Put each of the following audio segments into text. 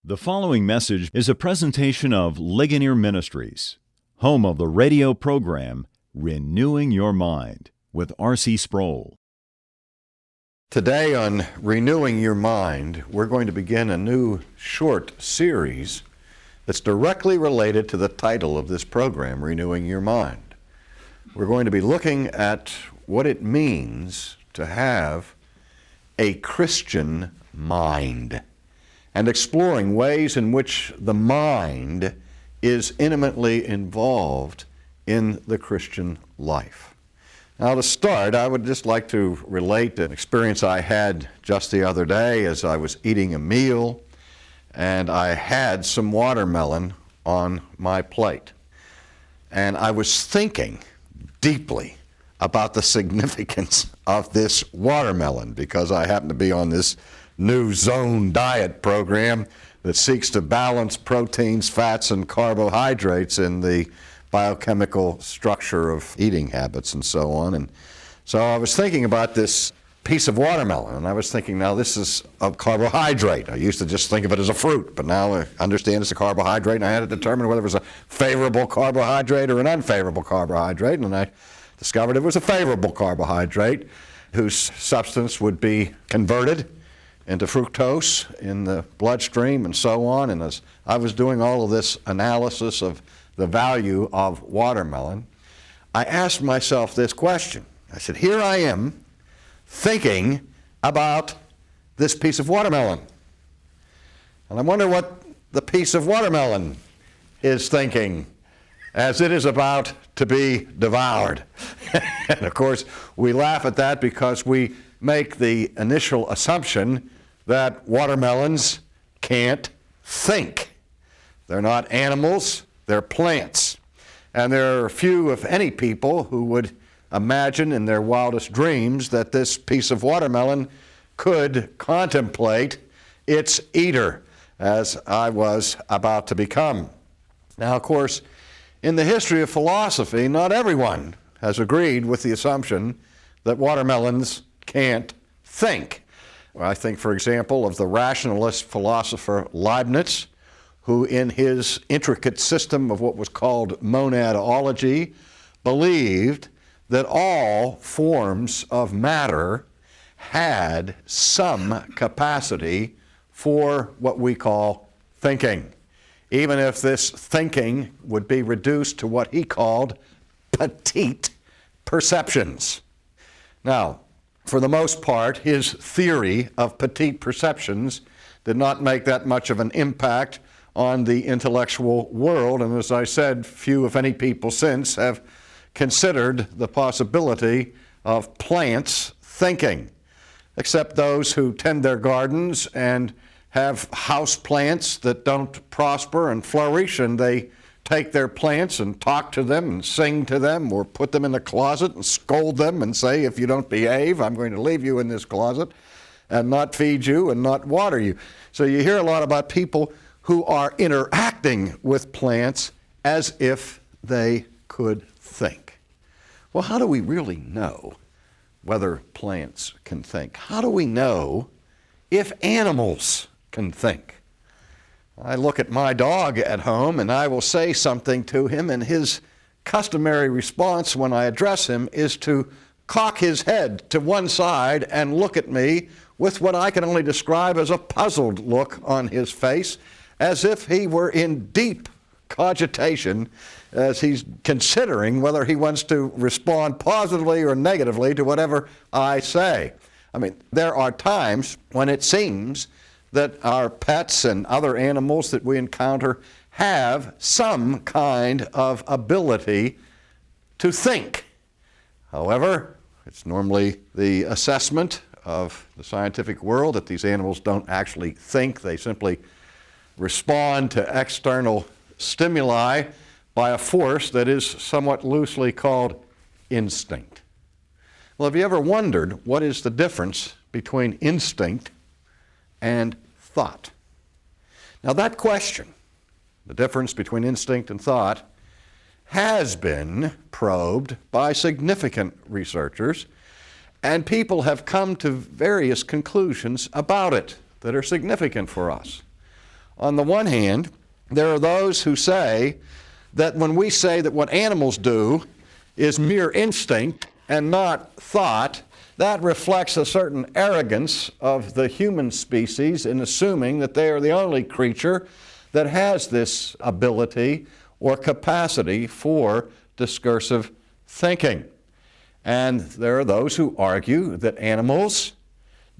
The following message is a presentation of Ligonier Ministries, home of the radio program Renewing Your Mind with R.C. Sproul. Today on Renewing Your Mind, we're going to begin a new short series that's directly related to the title of this program, Renewing Your Mind. We're going to be looking at what it means to have a Christian mind, and exploring ways in which the mind is intimately involved in the Christian life. Now, to start, I would just like to relate an experience I had just the other day as I was eating a meal, and I had some watermelon on my plate. And I was thinking deeply about the significance of this watermelon because I happen to be on this new zone diet program that seeks to balance proteins, fats, and carbohydrates in the biochemical structure of eating habits and so on. And so I was thinking about this piece of watermelon, and I was thinking, now this is a carbohydrate. I used to just think of it as a fruit, but now I understand it's a carbohydrate, and I had to determine whether it was a favorable carbohydrate or an unfavorable carbohydrate, and I discovered it was a favorable carbohydrate whose substance would be converted into fructose in the bloodstream and so on. And as I was doing all of this analysis of the value of watermelon, I asked myself this question. I said, here I am thinking about this piece of watermelon. And I wonder what the piece of watermelon is thinking as it is about to be devoured. And of course, we laugh at that because we make the initial assumption that watermelons can't think. They're not animals, they're plants. And there are few, if any, people who would imagine in their wildest dreams that this piece of watermelon could contemplate its eater, as I was about to become. Now, of course, in the history of philosophy, not everyone has agreed with the assumption that watermelons can't think. I think, for example, of the rationalist philosopher Leibniz, who in his intricate system of what was called monadology believed that all forms of matter had some capacity for what we call thinking, even if this thinking would be reduced to what he called petite perceptions. Now, for the most part, his theory of petite perceptions did not make that much of an impact on the intellectual world, and as I said, few, if any, people since have considered the possibility of plants thinking, except those who tend their gardens and have house plants that don't prosper and flourish, and they take their plants and talk to them and sing to them or put them in the closet and scold them and say, if you don't behave, I'm going to leave you in this closet and not feed you and not water you. So you hear a lot about people who are interacting with plants as if they could think. Well, how do we really know whether plants can think? How do we know if animals can think? I look at my dog at home and I will say something to him, and his customary response when I address him is to cock his head to one side and look at me with what I can only describe as a puzzled look on his face, as if he were in deep cogitation as he's considering whether he wants to respond positively or negatively to whatever I say. I mean, there are times when it seems that our pets and other animals that we encounter have some kind of ability to think. However, it's normally the assessment of the scientific world that these animals don't actually think. They simply respond to external stimuli by a force that is somewhat loosely called instinct. Well, have you ever wondered what is the difference between instinct and thought? Now, that question, the difference between instinct and thought, has been probed by significant researchers, and people have come to various conclusions about it that are significant for us. On the one hand, there are those who say that when we say that what animals do is mere instinct and not thought, that reflects a certain arrogance of the human species in assuming that they are the only creature that has this ability or capacity for discursive thinking. And there are those who argue that animals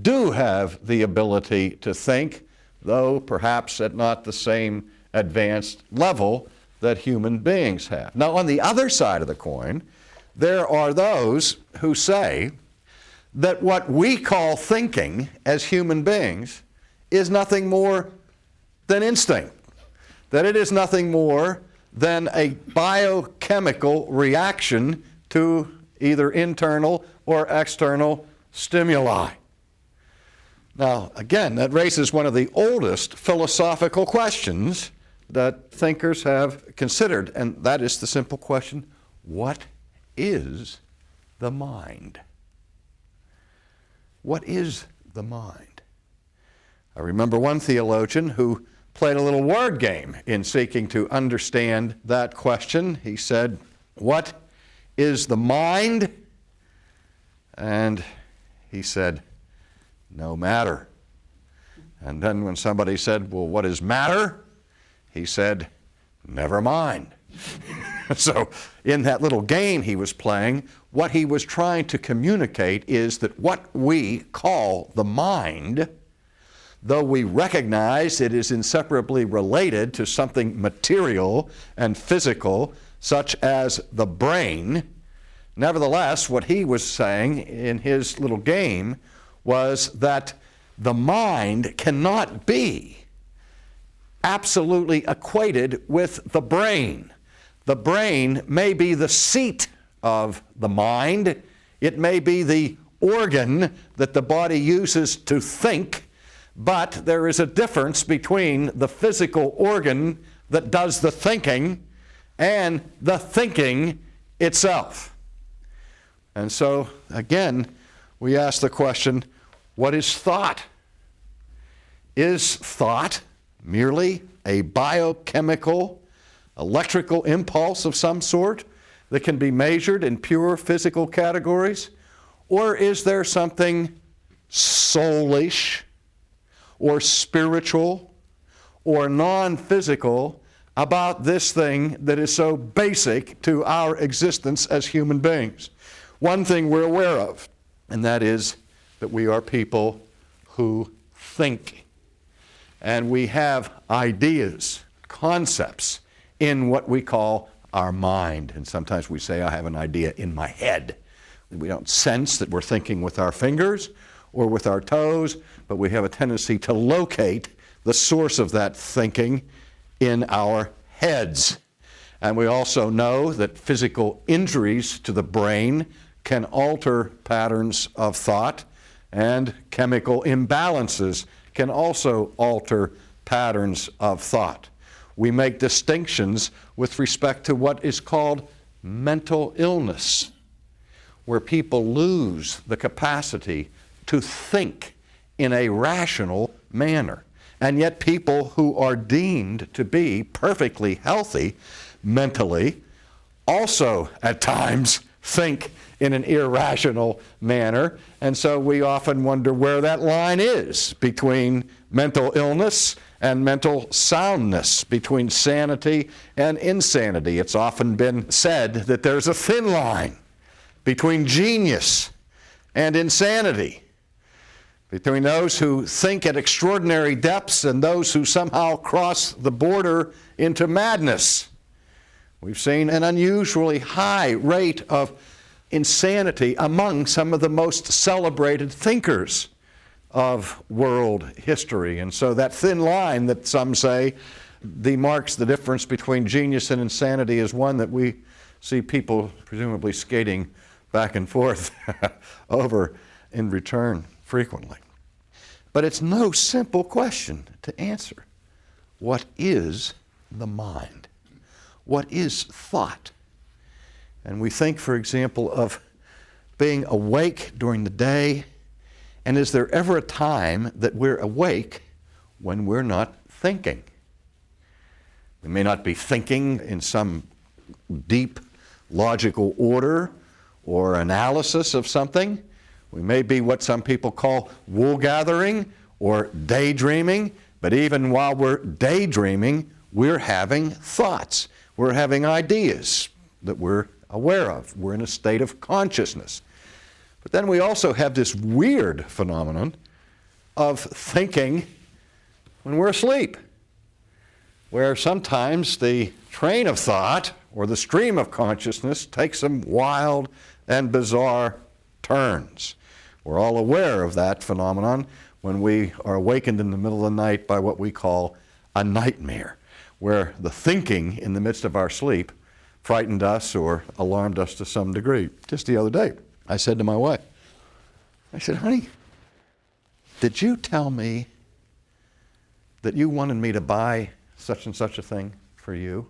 do have the ability to think, though perhaps at not the same advanced level that human beings have. Now, on the other side of the coin, there are those who say that what we call thinking as human beings is nothing more than instinct, that it is nothing more than a biochemical reaction to either internal or external stimuli. Now, again, that raises one of the oldest philosophical questions that thinkers have considered, and that is the simple question, what is the mind? What is the mind? I remember one theologian who played a little word game in seeking to understand that question. He said, "What is the mind?" And he said, "No matter." And then when somebody said, "Well, what is matter?" he said, "Never mind." So in that little game he was playing, what he was trying to communicate is that what we call the mind, though we recognize it is inseparably related to something material and physical, such as the brain, nevertheless, what he was saying in his little game was that the mind cannot be absolutely equated with the brain. The brain may be the seat of the mind. It may be the organ that the body uses to think, but there is a difference between the physical organ that does the thinking and the thinking itself. And so, again, we ask the question, what is thought? Is thought merely a biochemical, electrical impulse of some sort that can be measured in pure physical categories? Or is there something soulish or spiritual or non-physical about this thing that is so basic to our existence as human beings? One thing we're aware of, and that is that we are people who think. And we have ideas, concepts in what we call our mind. And sometimes we say, I have an idea in my head. We don't sense that we're thinking with our fingers or with our toes, but we have a tendency to locate the source of that thinking in our heads. And we also know that physical injuries to the brain can alter patterns of thought, and chemical imbalances can also alter patterns of thought. We make distinctions with respect to what is called mental illness, where people lose the capacity to think in a rational manner. And yet people who are deemed to be perfectly healthy mentally also at times think in an irrational manner. And so we often wonder where that line is between mental illness and mental soundness, between sanity and insanity. It's often been said that there's a thin line between genius and insanity, between those who think at extraordinary depths and those who somehow cross the border into madness. We've seen an unusually high rate of insanity among some of the most celebrated thinkers of world history. And so that thin line that some say demarks the difference between genius and insanity is one that we see people presumably skating back and forth over in return frequently. But it's no simple question to answer. What is the mind? What is thought? And we think, for example, of being awake during the day, and is there ever a time that we're awake when we're not thinking? We may not be thinking in some deep logical order or analysis of something. We may be what some people call wool gathering or daydreaming, but even while we're daydreaming, we're having thoughts. We're having ideas that we're aware of. We're in a state of consciousness. But then we also have this weird phenomenon of thinking when we're asleep, where sometimes the train of thought or the stream of consciousness takes some wild and bizarre turns. We're all aware of that phenomenon when we are awakened in the middle of the night by what we call a nightmare, where the thinking in the midst of our sleep frightened us or alarmed us to some degree. Just the other day, I said to my wife, I said, honey, did you tell me that you wanted me to buy such and such a thing for you?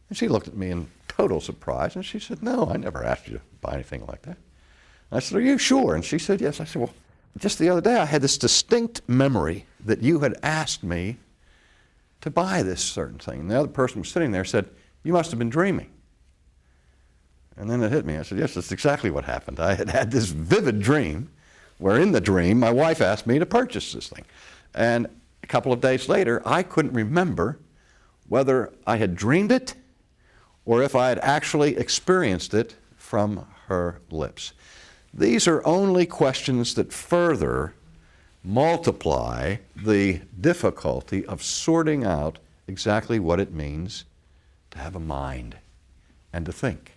And she looked at me in total surprise, and she said, no, I never asked you to buy anything like that. And I said, are you sure? And she said, yes. I said, well, just the other day I had this distinct memory that you had asked me to buy this certain thing. And the other person was sitting there said, you must have been dreaming. And then it hit me. I said, yes, that's exactly what happened. I had had this vivid dream where in the dream my wife asked me to purchase this thing. And a couple of days later, I couldn't remember whether I had dreamed it or if I had actually experienced it from her lips. These are only questions that further multiply the difficulty of sorting out exactly what it means to have a mind and to think.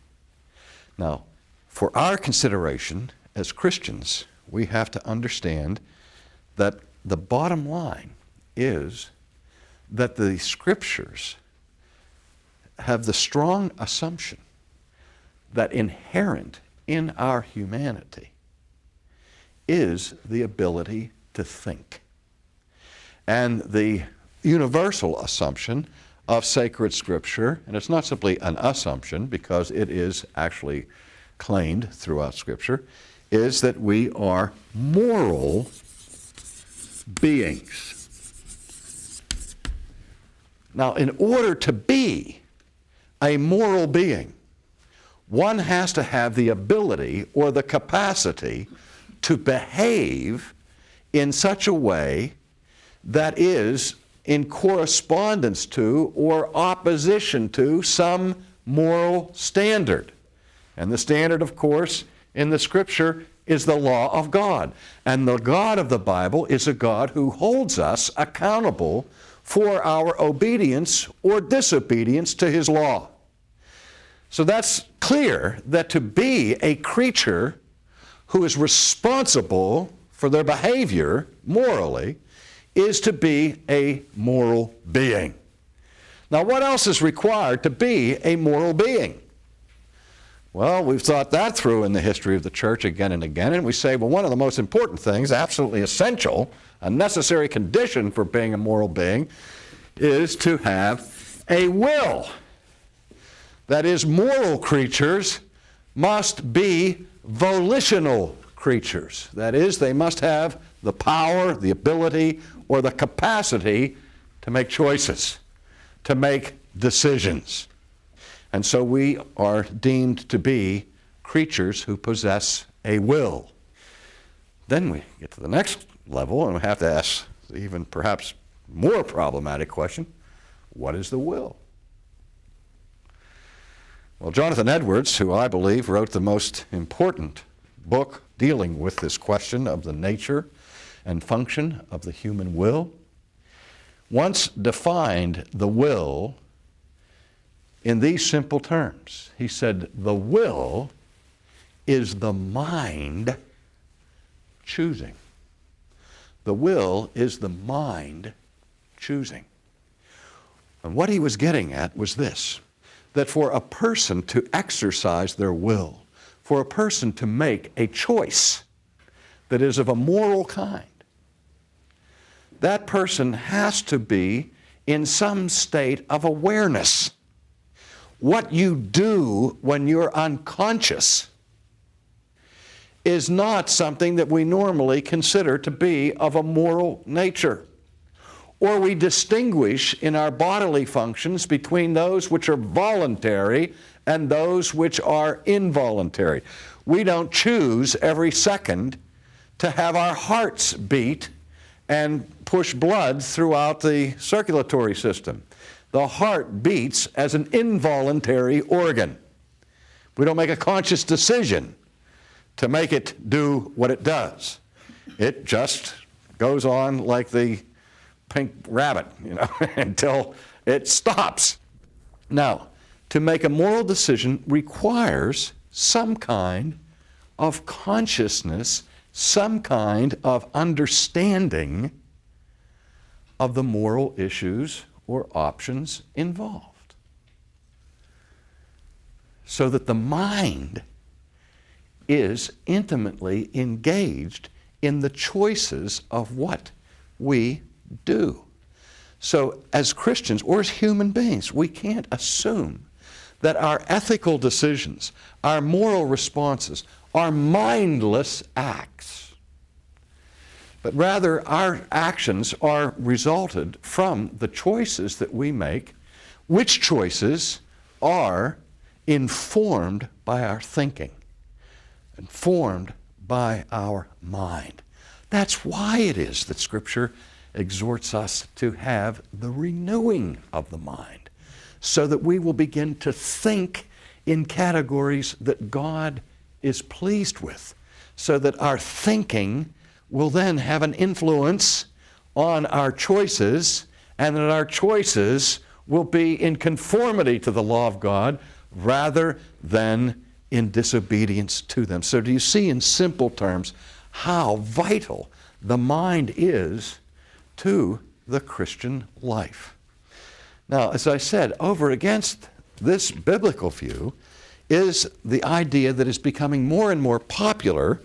Now, for our consideration as Christians, we have to understand that the bottom line is that the Scriptures have the strong assumption that inherent in our humanity is the ability to think. And the universal assumption of sacred Scripture, and it's not simply an assumption because it is actually claimed throughout Scripture, is that we are moral beings. Now, in order to be a moral being, one has to have the ability or the capacity to behave in such a way that is in correspondence to or opposition to some moral standard. And the standard, of course, in the Scripture is the law of God. And the God of the Bible is a God who holds us accountable for our obedience or disobedience to His law. So that's clear that to be a creature who is responsible for their behavior morally is to be a moral being. Now, what else is required to be a moral being? Well, we've thought that through in the history of the church again and again, and we say, well, one of the most important things, absolutely essential, a necessary condition for being a moral being, is to have a will. That is, moral creatures must be volitional creatures. That is, they must have the power, the ability, or the capacity to make choices, to make decisions. And so we are deemed to be creatures who possess a will. Then we get to the next level and we have to ask the even perhaps more problematic question, what is the will? Well, Jonathan Edwards, who I believe wrote the most important book dealing with this question of the nature and function of the human will, once defined the will in these simple terms. He said, the will is the mind choosing. The will is the mind choosing. And what he was getting at was this, that for a person to exercise their will, for a person to make a choice that is of a moral kind, that person has to be in some state of awareness. What you do when you're unconscious is not something that we normally consider to be of a moral nature. or we distinguish in our bodily functions between those which are voluntary and those which are involuntary. We don't choose every second to have our hearts beat and push blood throughout the circulatory system. The heart beats as an involuntary organ. We don't make a conscious decision to make it do what it does. It just goes on like the pink rabbit, until it stops. Now, to make a moral decision requires some kind of consciousness, some kind of understanding of the moral issues or options involved, so that the mind is intimately engaged in the choices of what we do. So as Christians or as human beings, we can't assume that our ethical decisions, our moral responses, are mindless acts. But rather, our actions are resulted from the choices that we make, which choices are informed by our thinking, informed by our mind. That's why it is that Scripture exhorts us to have the renewing of the mind, so that we will begin to think in categories that God is pleased with, so that our thinking will then have an influence on our choices, and that our choices will be in conformity to the law of God rather than in disobedience to them. So do you see in simple terms how vital the mind is to the Christian life? Now, as I said, over against this biblical view is the idea that is becoming more and more popular,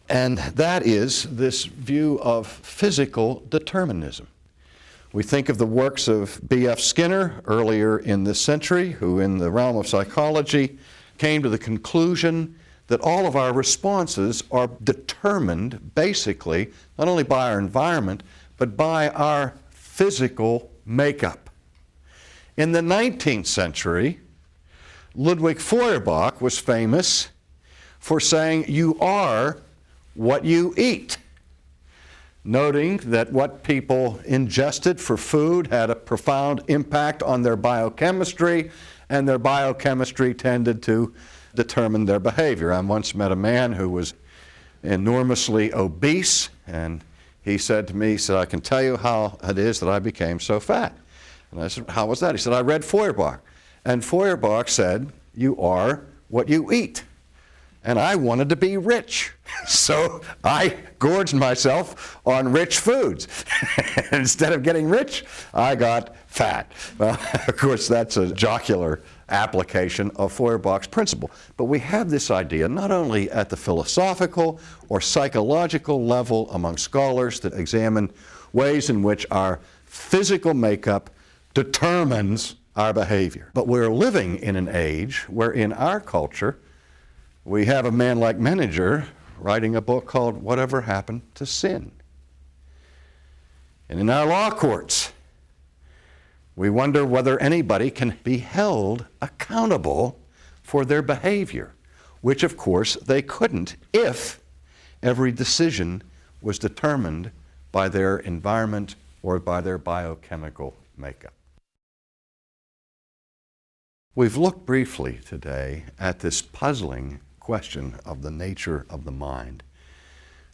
and that is this view of physical determinism. We think of the works of B.F. Skinner earlier in this century, who in the realm of psychology came to the conclusion that all of our responses are determined basically not only by our environment, but by our physical makeup. In the 19th century, Ludwig Feuerbach was famous for saying, "You are what you eat," noting that what people ingested for food had a profound impact on their biochemistry, and their biochemistry tended to determine their behavior. I once met a man who was enormously obese, and he said to me, he said, "I can tell you how it is that I became so fat." And I said, "How was that?" He said, "I read Feuerbach. And Feuerbach said, 'You are what you eat.' And I wanted to be rich. So I gorged myself on rich foods. Instead of getting rich, I got fat." Well, of course, that's a jocular application of Feuerbach's principle. But we have this idea not only at the philosophical or psychological level among scholars that examine ways in which our physical makeup determines our behavior. But we're living in an age where in our culture, we have a man like Menninger writing a book called Whatever Happened to Sin. And in our law courts, we wonder whether anybody can be held accountable for their behavior, which of course they couldn't if every decision was determined by their environment or by their biochemical makeup. We've looked briefly today at this puzzling question of the nature of the mind.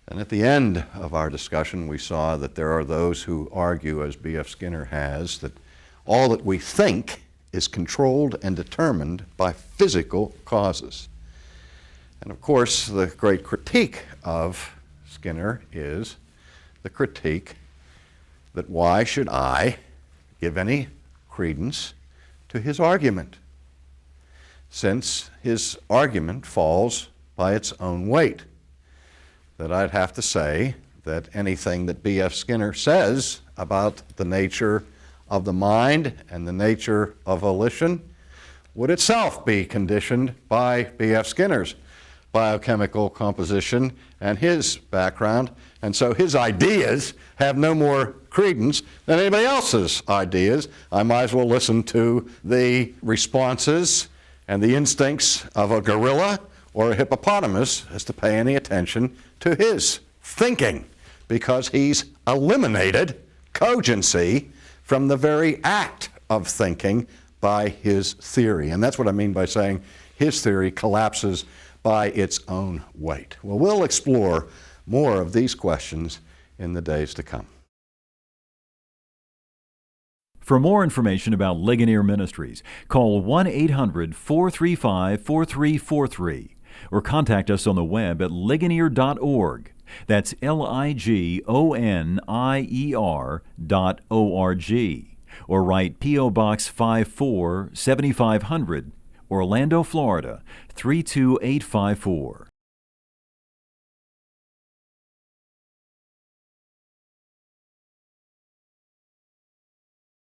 And at the end of our discussion, we saw that there are those who argue, as B.F. Skinner has, that all that we think is controlled and determined by physical causes. And of course, the great critique of Skinner is the critique that why should I give any credence to his argument, since his argument falls by its own weight? That I'd have to say that anything that B.F. Skinner says about the nature of the mind and the nature of volition would itself be conditioned by B.F. Skinner's biochemical composition and his background, and so his ideas have no more credence than anybody else's ideas. I might as well listen to the responses and the instincts of a gorilla or a hippopotamus as to pay any attention to his thinking, because he's eliminated cogency from the very act of thinking by his theory. And that's what I mean by saying his theory collapses by its own weight. Well, we'll explore more of these questions in the days to come. For more information about Ligonier Ministries, call 1-800-435-4343 or contact us on the web at ligonier.org. That's ligonier.org. Or write P.O. Box 54 7500, Orlando, Florida 32854.